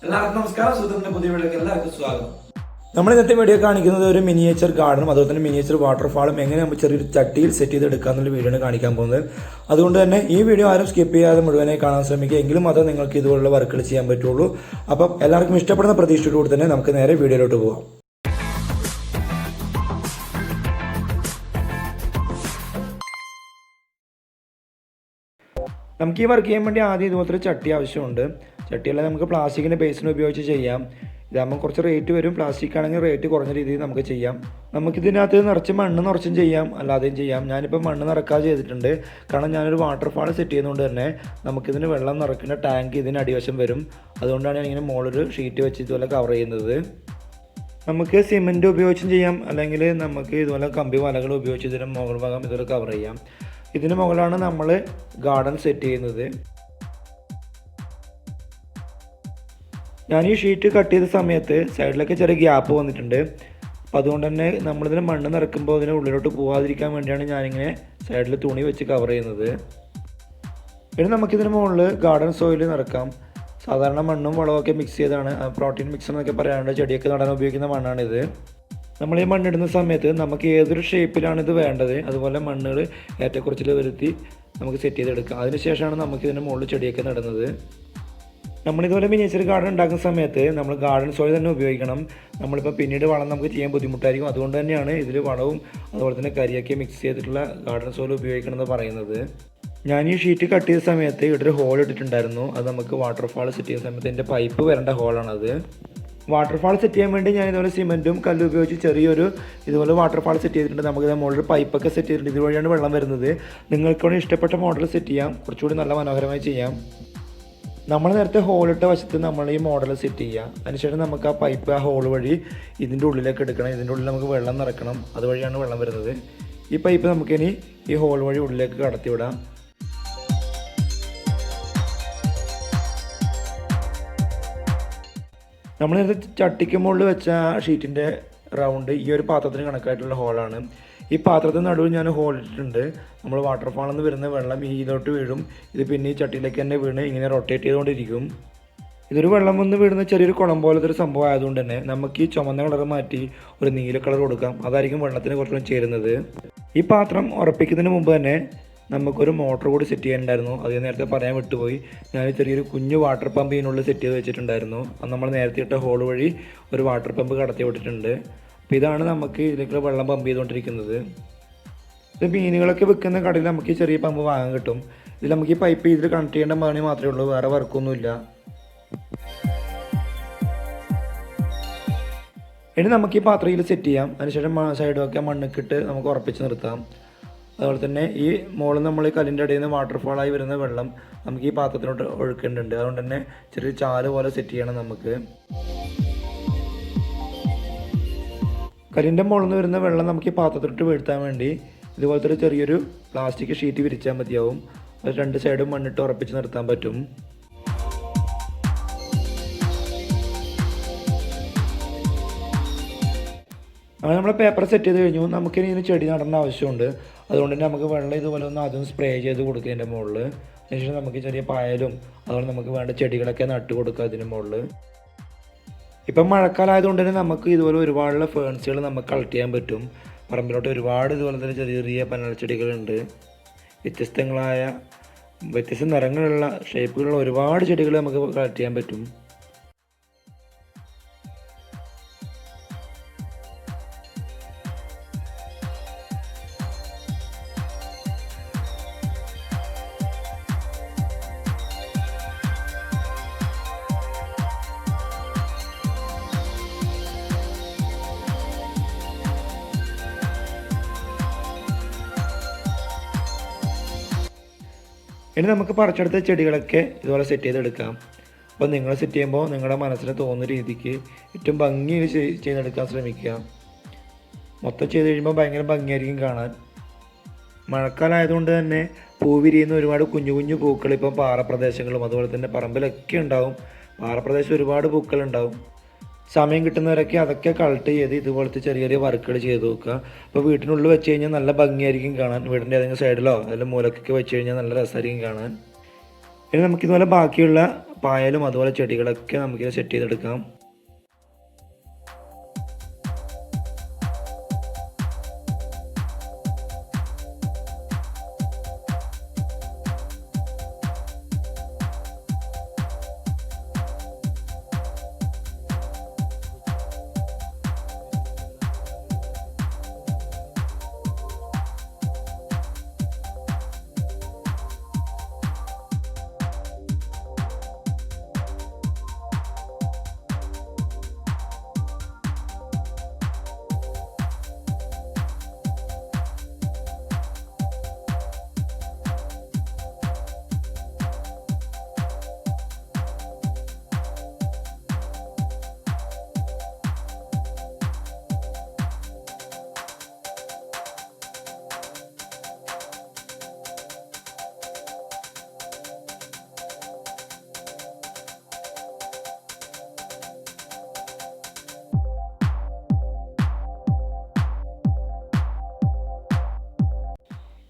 എല്ലാവർക്കും നമസ്കാരം. സുഹൃത്തുക്കളുടെ പുതിയ വീഡിയോക്ക് എല്ലാവർക്കും സ്വാഗതം. നമ്മൾ ഇന്നത്തെ വീഡിയോ കാണിക്കുന്നത് ഒരു മിനിയേച്ചർ ഗാർഡനും അതുപോലെ തന്നെ മിനിയേച്ചർ വാട്ടർഫാളും എങ്ങനെ നമ്മൾ ചെറിയൊരു ചട്ടിയിൽ സെറ്റ് ചെയ്തെടുക്കുക എന്നുള്ള വീഡിയോ ആണ് കാണിക്കാൻ പോകുന്നത്. അതുകൊണ്ട് തന്നെ ഈ വീഡിയോ ആരും സ്കിപ്പ് ചെയ്യാതെ മുഴുവനായി കാണാൻ ശ്രമിക്കുക, എങ്കിലും അത് നിങ്ങൾക്ക് ഇതുപോലുള്ള വർക്കുകൾ ചെയ്യാൻ പറ്റുള്ളൂ. അപ്പം എല്ലാവർക്കും ഇഷ്ടപ്പെടുന്ന പ്രതീക്ഷയോടുകൂടി തന്നെ നമുക്ക് നേരെ വീഡിയോയിലോട്ട് പോകാം. നമുക്ക് ഈ വർക്ക് ചെയ്യാൻ വേണ്ടി ആദ്യം ഇതുപോലത്തെ ഒരു ചട്ടി ആവശ്യമുണ്ട്. ചട്ടിയെല്ലാം നമുക്ക് പ്ലാസ്റ്റിക്കിൻ്റെ ബേസിന് ഉപയോഗിച്ച് ചെയ്യാം. ഇതാകുമ്പോൾ കുറച്ച് റേറ്റ് വരും. പ്ലാസ്റ്റിക് ആണെങ്കിൽ റേറ്റ് കുറഞ്ഞ രീതിയിൽ നമുക്ക് ചെയ്യാം. നമുക്കിതിനകത്ത് നിറച്ച് മണ്ണ് നിറച്ചും ചെയ്യാം, അല്ലാതെയും ചെയ്യാം. ഞാനിപ്പോൾ മണ്ണ് നിറക്കാതെ ചെയ്തിട്ടുണ്ട്, കാരണം ഞാനൊരു വാട്ടർഫാൾ സെറ്റ് ചെയ്യുന്നതുകൊണ്ട് തന്നെ നമുക്കിതിന് വെള്ളം നിറയ്ക്കുന്ന ടാങ്ക് ഇതിന് അടിവശം വരും. അതുകൊണ്ടാണ് ഞാനിങ്ങനെ മുകളിലൊരു ഷീറ്റ് വെച്ച് ഇതുപോലെ കവർ ചെയ്യുന്നത്. നമുക്ക് സിമെൻറ്റ് ഉപയോഗിച്ചും ചെയ്യാം, അല്ലെങ്കിൽ നമുക്ക് ഇതുപോലെ കമ്പി വലകൾ ഉപയോഗിച്ച് ഇതിന് മുകൾ ഭാഗം ഇതുപോലെ കവർ ചെയ്യാം. ഇതിന് മുകളിലാണ് നമ്മൾ ഗാർഡൻ സെറ്റ് ചെയ്യുന്നത്. ഞാൻ ഈ ഷീറ്റ് കട്ട് ചെയ്ത സമയത്ത് സൈഡിലൊക്കെ ചെറിയ ഗ്യാപ്പ് വന്നിട്ടുണ്ട്. അപ്പോൾ അതുകൊണ്ട് തന്നെ നമ്മളിതിന് മണ്ണ് നിറക്കുമ്പോൾ ഇതിന് ഉള്ളിലോട്ട് പോകാതിരിക്കാൻ വേണ്ടിയാണ് ഞാനിങ്ങനെ സൈഡിൽ തുണി വെച്ച് കവർ ചെയ്യുന്നത്. ഇനി നമുക്കിതിന് മുകളിൽ ഗാർഡൻ സോയിൽ നിറക്കാം. സാധാരണ മണ്ണും വളമൊക്കെ മിക്സ് ചെയ്താണ്, പ്രോട്ടീൻ മിക്സ് എന്നൊക്കെ പറയാറുണ്ട്. ചെടിയൊക്കെ നടാൻ ഉപയോഗിക്കുന്ന മണ്ണാണിത്. നമ്മൾ ഈ മണ്ണിടുന്ന സമയത്ത് നമുക്ക് ഏതൊരു ഷേപ്പിലാണ് ഇത് വേണ്ടത് അതുപോലെ മണ്ണുകൾ ഏറ്റക്കുറച്ചിൽ വരുത്തി നമുക്ക് സെറ്റ് ചെയ്തെടുക്കാം. അതിനുശേഷമാണ് നമുക്കിതിന് മുകളിൽ ചെടിയൊക്കെ നടുന്നത്. നമ്മളിതുപോലെ മിനിയേച്ചർ ഗാർഡൻ ഉണ്ടാക്കുന്ന സമയത്ത് നമ്മൾ ഗാർഡൻ സോയിൽ തന്നെ ഉപയോഗിക്കണം. നമ്മളിപ്പോൾ പിന്നീട് വളം നമുക്ക് ചെയ്യാൻ ബുദ്ധിമുട്ടായിരിക്കും. അതുകൊണ്ട് തന്നെയാണ് ഇതിൽ വളവും അതുപോലെ തന്നെ കരിയൊക്കെ മിക്സ് ചെയ്തിട്ടുള്ള ഗാർഡൻ സോയിൽ ഉപയോഗിക്കണമെന്ന് പറയുന്നത്. ഞാൻ ഈ ഷീറ്റ് കട്ട് ചെയ്ത സമയത്ത് ഇവിടെ ഒരു ഹോൾ ഇട്ടിട്ടുണ്ടായിരുന്നു. അത് നമുക്ക് വാട്ടർഫാൾ സെറ്റ് ചെയ്യുന്ന സമയത്ത് എൻ്റെ പൈപ്പ് വരേണ്ട ഹോളാണത്. വാട്ടർഫാൾ സെറ്റ് ചെയ്യാൻ വേണ്ടി ഞാൻ ഇതുപോലെ സിമെൻറ്റും കല്ലും ഉപയോഗിച്ച് ചെറിയൊരു ഇതുപോലെ വാട്ടർഫാൾ സെറ്റ് ചെയ്തിട്ടുണ്ട്. നമുക്ക് മുകളിൽ പൈപ്പൊക്കെ സെറ്റ് ചെയ്തിട്ടുണ്ട്. ഇതുവഴിയാണ് വെള്ളം വരുന്നത്. നിങ്ങൾക്കൂടെ ഇഷ്ടപ്പെട്ട മോഡൽ സെറ്റ് ചെയ്യാം, കുറച്ചുകൂടി നല്ല മനോഹരമായി ചെയ്യാം. നമ്മൾ നേരത്തെ ഹോളിട്ട വശത്ത് നമ്മൾ ഈ മോഡൽ സെറ്റ് ചെയ്യുക. അതിനുശേഷം നമുക്ക് ആ പൈപ്പ് ആ ഹോൾ വഴി ഇതിൻ്റെ ഉള്ളിലേക്ക് എടുക്കണം. ഇതിൻ്റെ ഉള്ളിൽ നമുക്ക് വെള്ളം നിറക്കണം. അതുവഴിയാണ് വെള്ളം വരുന്നത്. ഈ പൈപ്പ് നമുക്കിനി ഈ ഹോൾ വഴി ഉള്ളിലേക്ക് കടത്തിവിടാം. നമ്മൾ നേരത്തെ ചട്ടിക്ക് മുകളിൽ വെച്ച ഷീറ്റിൻ്റെ റൗണ്ട് ഈ ഒരു പാത്രത്തിന് കണക്കായിട്ടുള്ള ഹോളാണ്. ഈ പാത്രത്തിന് നടുവിൽ ഞാൻ ഹോൾ ഇട്ടിട്ടുണ്ട്. നമ്മൾ വാട്ടർഫാളിൽ നിന്ന് വരുന്ന വെള്ളം ഇതിലോട്ട് വീഴും. ഇത് പിന്നെ ഈ ചട്ടിയിലേക്ക് തന്നെ വീണ് ഇങ്ങനെ റൊട്ടേറ്റ് ചെയ്തുകൊണ്ടിരിക്കും. ഇതൊരു വെള്ളം വന്ന് വീഴുന്ന ചെറിയൊരു കുളം പോലത്തെ ഒരു സംഭവം ആയതുകൊണ്ട് തന്നെ നമുക്ക് ഈ ചുമന്ന കളർ മാറ്റി ഒരു നീല കളർ കൊടുക്കാം. അതായിരിക്കും വെള്ളത്തിന് കുറച്ചുകൂടി ചേരുന്നത്. ഈ പാത്രം ഉറപ്പിക്കുന്നതിന് മുമ്പ് തന്നെ നമുക്കൊരു മോട്ടർ കൂടി സെറ്റ് ചെയ്യാനുണ്ടായിരുന്നു. അത് നേരത്തെ പറയാൻ വിട്ടുപോയി. ഞാൻ ചെറിയൊരു കുഞ്ഞു വാട്ടർ പമ്പ് ഇതിനുള്ളിൽ സെറ്റ് ചെയ്ത് വെച്ചിട്ടുണ്ടായിരുന്നു. അത് നമ്മൾ നേരത്തെ ഇട്ട ഹോൾ വഴി ഒരു വാട്ടർ പമ്പ് കടത്തി വിട്ടിട്ടുണ്ട്. അപ്പോൾ ഇതാണ് നമുക്ക് ഇതിലേക്ക് വെള്ളം പമ്പ് ചെയ്തുകൊണ്ടിരിക്കുന്നത്. ഇത് മീനുകളൊക്കെ വിൽക്കുന്ന കടയിൽ നമുക്ക് ഈ ചെറിയ പമ്പ് വാങ്ങാൻ കിട്ടും. ഇതിൽ നമുക്ക് ഈ പൈപ്പ് ഇതിൽ കണക്ട് ചെയ്യേണ്ട പണി മാത്രമേ ഉള്ളൂ, വേറെ വർക്കൊന്നുമില്ല. ഇനി നമുക്ക് ഈ പാത്രം ഇതിൽ സെറ്റ് ചെയ്യാം. അതിനുശേഷം സൈഡൊക്കെ മണ്ണിക്കിട്ട് നമുക്ക് ഉറപ്പിച്ച് നിർത്താം. അതുപോലെ തന്നെ ഈ മുകളിൽ നമ്മൾ ഈ കല്ലിൻ്റെ ഇടയിൽ നിന്ന് വാട്ടർഫാളായി വരുന്ന വെള്ളം നമുക്ക് ഈ പാത്രത്തിലോട്ട് ഒഴുക്കേണ്ടതുണ്ട്. അതുകൊണ്ട് തന്നെ ചെറിയ ചാല് പോലെ സെറ്റ് ചെയ്യണം നമുക്ക്. കല്ലിൻ്റെ മുകളിൽ നിന്ന് വരുന്ന വെള്ളം നമുക്ക് ഈ പാത്രത്തിലോട്ട് വീഴ്ത്താൻ വേണ്ടി ഇതുപോലത്തെ ഒരു ചെറിയൊരു പ്ലാസ്റ്റിക് ഷീറ്റ് വിരിച്ചാൽ മതിയാവും. അത് രണ്ട് സൈഡും മണ്ണിട്ട് ഉറപ്പിച്ച് നിർത്താൻ പറ്റും. അങ്ങനെ നമ്മൾ പേപ്പർ സെറ്റ് ചെയ്ത് കഴിഞ്ഞു. നമുക്കിനി ഇതിന് ചെടി നടേണ്ട ആവശ്യമുണ്ട്. അതുകൊണ്ട് തന്നെ നമുക്ക് വെള്ളം ഇതുപോലെ ഒന്ന് ആദ്യം സ്പ്രേ ചെയ്ത് കൊടുക്കുക ഇതിൻ്റെ മുകളിൽ. അതിനുശേഷം നമുക്ക് ചെറിയ പായലും അതുപോലെ നമുക്ക് വേണ്ട ചെടികളൊക്കെ നട്ട് കൊടുക്കുക ഇതിന് മുകളിൽ. ഇപ്പം മഴക്കാലമായതുകൊണ്ട് തന്നെ നമുക്ക് ഇതുപോലെ ഒരുപാടുള്ള ഫേൺസുകൾ നമുക്ക് കളക്ട് ചെയ്യാൻ പറ്റും. പറമ്പിലോട്ട് ഒരുപാട് ഇതുപോലെ തന്നെ ചെറിയ ചെറിയ പനൽച്ചെടികളുണ്ട്. വ്യത്യസ്ത നിറങ്ങളുള്ള ഷേപ്പുകളുള്ള ഒരുപാട് ചെടികൾ നമുക്ക് കളക്ട് ചെയ്യാൻ പറ്റും. ഇനി നമുക്ക് പറിച്ചെടുത്ത ചെടികളൊക്കെ ഇതുപോലെ സെറ്റ് ചെയ്തെടുക്കാം. അപ്പോൾ നിങ്ങൾ സെറ്റ് ചെയ്യുമ്പോൾ നിങ്ങളുടെ മനസ്സിന് തോന്നുന്ന രീതിക്ക് ഏറ്റവും ഭംഗിയിൽ ചെയ്തെടുക്കാൻ ശ്രമിക്കുക. മൊത്തം ചെയ്ത് കഴിയുമ്പോൾ ഭയങ്കര ഭംഗിയായിരിക്കും കാണാൻ. മഴക്കാലമായതുകൊണ്ട് തന്നെ പൂ വിരിയുന്ന ഒരുപാട് കുഞ്ഞു കുഞ്ഞു പൂക്കൾ ഇപ്പം പാറപ്രദേശങ്ങളും അതുപോലെ തന്നെ പറമ്പിലൊക്കെ ഉണ്ടാവും. പാറപ്രദേശം ഒരുപാട് പൂക്കളുണ്ടാവും. സമയം കിട്ടുന്നവരൊക്കെ അതൊക്കെ കളക്ട് ചെയ്ത് ഇതുപോലത്തെ ചെറിയ ചെറിയ വർക്കുകൾ ചെയ്ത് നോക്കുക. അപ്പോൾ വീട്ടിനുള്ളിൽ വെച്ച് കഴിഞ്ഞാൽ നല്ല ഭംഗിയായിരിക്കും കാണാൻ. വീടിൻ്റെ ഏതെങ്കിലും സൈഡിലോ അതിൽ മൂലക്കൊക്കെ വെച്ച് കഴിഞ്ഞാൽ നല്ല രസമായിരിക്കും കാണാൻ. ഇനി നമുക്കിതുപോലെ ബാക്കിയുള്ള പായലും അതുപോലെ ചെടികളൊക്കെ നമുക്കിത് സെറ്റ് ചെയ്തെടുക്കാം.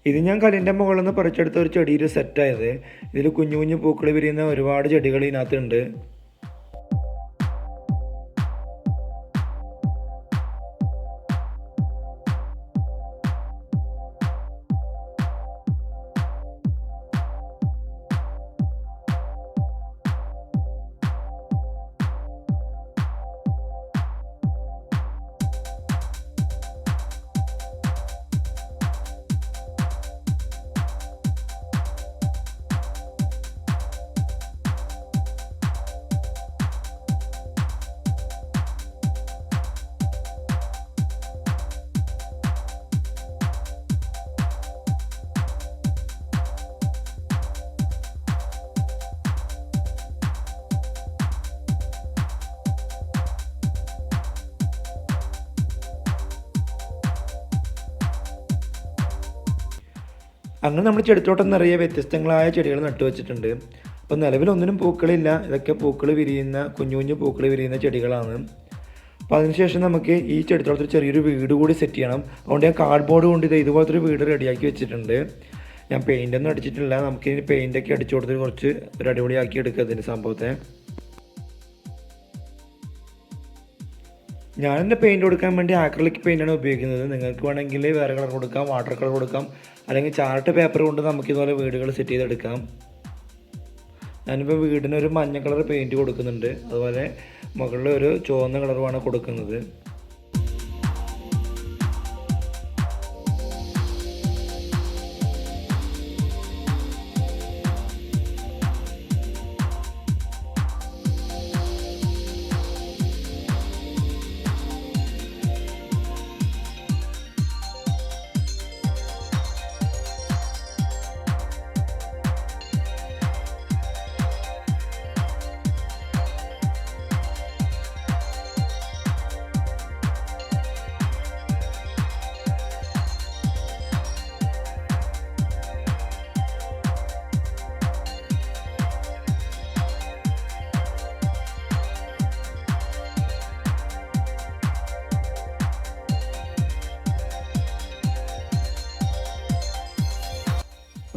ഇത് ഞാൻ കല്ലിൻ്റെ മുകളിൽ നിന്ന് പറിച്ചെടുത്ത ഒരു ചെടിയിൽ സെറ്റായത്. ഇതിൽ കുഞ്ഞു കുഞ്ഞു പൂക്കൾ വിരിയുന്ന ഒരുപാട് ചെടികൾ ഇതിനകത്തുണ്ട്. അങ്ങനെ നമ്മൾ ചെടിത്തോട്ടം നിറയെ വ്യത്യസ്തങ്ങളായ ചെടികൾ നട്ടുവെച്ചിട്ടുണ്ട്. അപ്പോൾ നിലവിലൊന്നിനും പൂക്കളില്ല. ഇതൊക്കെ പൂക്കൾ വിരിയുന്ന കുഞ്ഞു കുഞ്ഞു പൂക്കൾ വിരിയുന്ന ചെടികളാണ്. അപ്പോൾ അതിനുശേഷം നമുക്ക് ഈ ചെടിത്തോട്ടത്തിൽ ചെറിയൊരു വീട് കൂടി സെറ്റ് ചെയ്യണം. അതുകൊണ്ട് ഞാൻ കാർഡ്ബോർഡ് കൊണ്ട് ഇതുപോലത്തെ ഒരു വീട് റെഡിയാക്കി വെച്ചിട്ടുണ്ട്. ഞാൻ പെയിൻ്റൊന്നും അടിച്ചിട്ടില്ല. നമുക്കിനി പെയിൻ്റൊക്കെ അടിച്ചു കൊടുത്തിട്ട് കുറച്ച് ഒരു അടിപൊളിയാക്കി എടുക്കുക ഇതിൻ്റെ സംഭവത്തെ. ഞാനെൻ്റെ പെയിൻറ്റ് കൊടുക്കാൻ വേണ്ടി ആക്രിലിക് പെയിൻ്റാണ് ഉപയോഗിക്കുന്നത്. നിങ്ങൾക്ക് വേണമെങ്കിൽ വേറെ കളർ കൊടുക്കാം, വാട്ടർ കളർ കൊടുക്കാം, അല്ലെങ്കിൽ ചാർട്ട് പേപ്പർ കൊണ്ട് നമുക്കിതുപോലെ വീടുകൾ സെറ്റ് ചെയ്തെടുക്കാം. ഞാനിപ്പോൾ വീടിനൊരു മഞ്ഞ കളർ പെയിൻറ്റ് കൊടുക്കുന്നുണ്ട്. അതുപോലെ മുകളിൽ ഒരു ചുവന്ന കളറുമാണ് കൊടുക്കുന്നത്.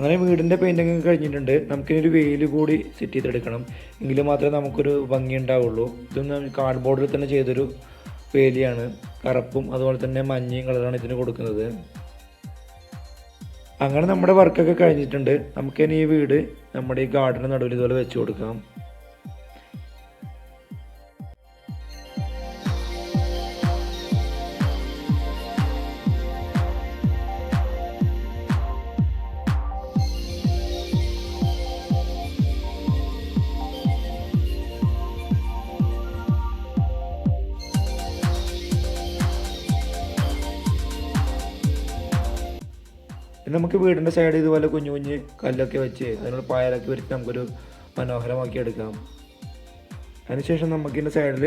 അങ്ങനെ വീടിൻ്റെ പെയിൻറ്റിങ് കഴിഞ്ഞിട്ടുണ്ട്. നമുക്കിനി ഒരു വെയിൽ കൂടി സെറ്റ് ചെയ്തെടുക്കണം. എങ്കിൽ മാത്രമേ നമുക്കൊരു ഭംഗി ഉണ്ടാവുള്ളൂ. ഇതൊന്നും കാർഡ്ബോർഡിൽ തന്നെ ചെയ്തൊരു വേലിയാണ്. കറുപ്പും അതുപോലെ തന്നെ മഞ്ഞയും കളറാണ് ഇതിന് കൊടുക്കുന്നത്. അങ്ങനെ നമ്മുടെ വർക്കൊക്കെ കഴിഞ്ഞിട്ടുണ്ട്. നമുക്കിനി ഈ വീട് നമ്മുടെ ഈ ഗാർഡന് നടുവിൽ ഇതുപോലെ വെച്ച് കൊടുക്കാം. നമുക്ക് വീടിൻ്റെ സൈഡ് ഇതുപോലെ കുഞ്ഞു കുഞ്ഞ് കല്ലൊക്കെ വെച്ച് അതിനുള്ള പായലൊക്കെ വെച്ച് നമുക്കൊരു മനോഹരമാക്കി എടുക്കാം. അതിനുശേഷം നമുക്കിതിൻ്റെ സൈഡിൽ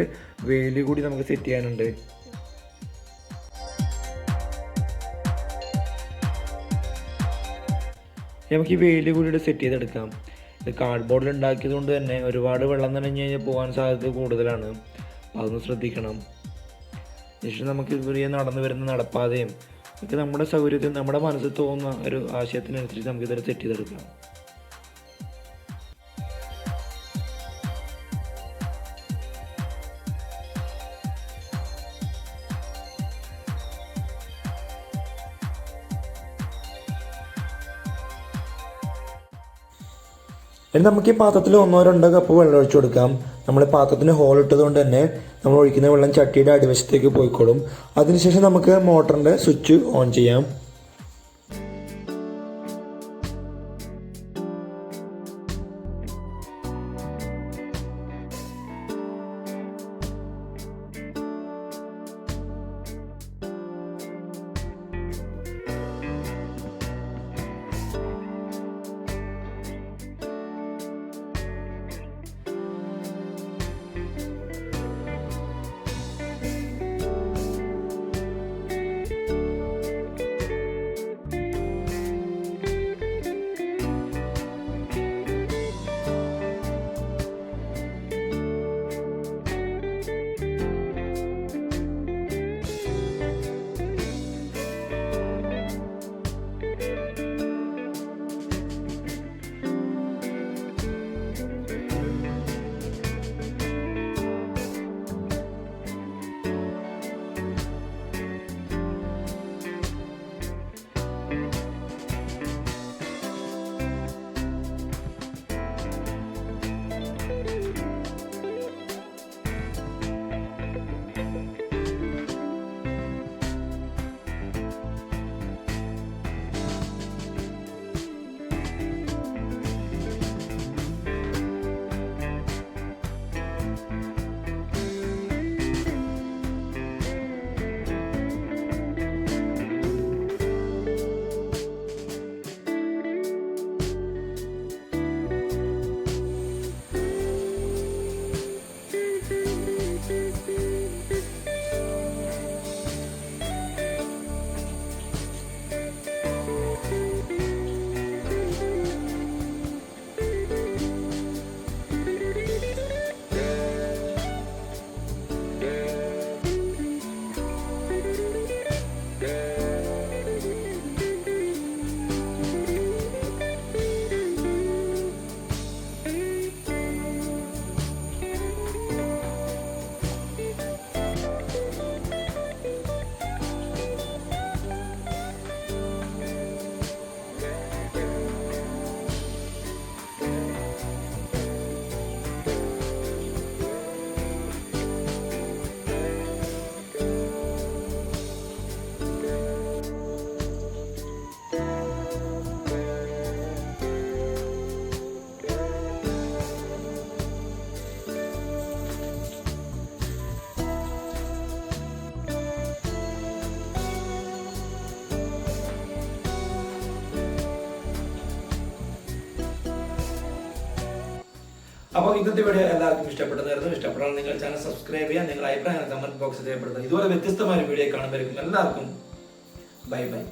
വേലി കൂടി നമുക്ക് സെറ്റ് ചെയ്യാനുണ്ട്. നമുക്ക് ഈ വേലി കൂടി സെറ്റ് ചെയ്തെടുക്കാം. ഇത് കാർഡ്ബോർഡിൽ ഉണ്ടാക്കിയത് കൊണ്ട് തന്നെ ഒരുപാട് വെള്ളം നനഞ്ഞ് കഴിഞ്ഞാൽ പോകാൻ സാധ്യത കൂടുതലാണ്. അതൊന്ന് ശ്രദ്ധിക്കണം. ശേഷം നമുക്ക് ഇവരെ നടന്നു വരുന്ന നടപ്പാതയും ഒക്കെ നമ്മുടെ സൗകര്യത്തിൽ നമ്മുടെ മനസ്സിൽ തോന്നുന്ന ഒരു ആശയത്തിനനുസരിച്ച് നമുക്കിതൊരു സെറ്റ് ചെയ്തെടുക്കാം. ഇനി നമുക്ക് ഈ പാത്രത്തിൽ 1-2 കപ്പ് വെള്ളം ഒഴിച്ചു കൊടുക്കാം. നമ്മൾ പാത്രത്തിന് ഹോൾ ഇട്ടത് കൊണ്ട് തന്നെ നമ്മൾ ഒഴിക്കുന്ന വെള്ളം ചട്ടിയുടെ അടിവശത്തേക്ക് പോയിക്കോളും. അതിനുശേഷം നമുക്ക് മോട്ടറിൻ്റെ സ്വിച്ച് ഓൺ ചെയ്യാം. അപ്പോൾ ഇന്നത്തെ വീഡിയോ എല്ലാവർക്കും ഇഷ്ടപ്പെട്ടതായിരുന്നു. ഇഷ്ടപ്പെട്ടാൽ നിങ്ങൾ ചാനൽ സബ്സ്ക്രൈബ് ചെയ്യുക. നിങ്ങളുടെ അഭിപ്രായങ്ങൾ കമന്റ് ബോക്സിൽ രേഖപ്പെടുത്തുക. ഇതുപോലെ വ്യത്യസ്തമായ വീഡിയോ കാണുമ്പോഴേക്കും എല്ലാവർക്കും ബൈ ബൈ.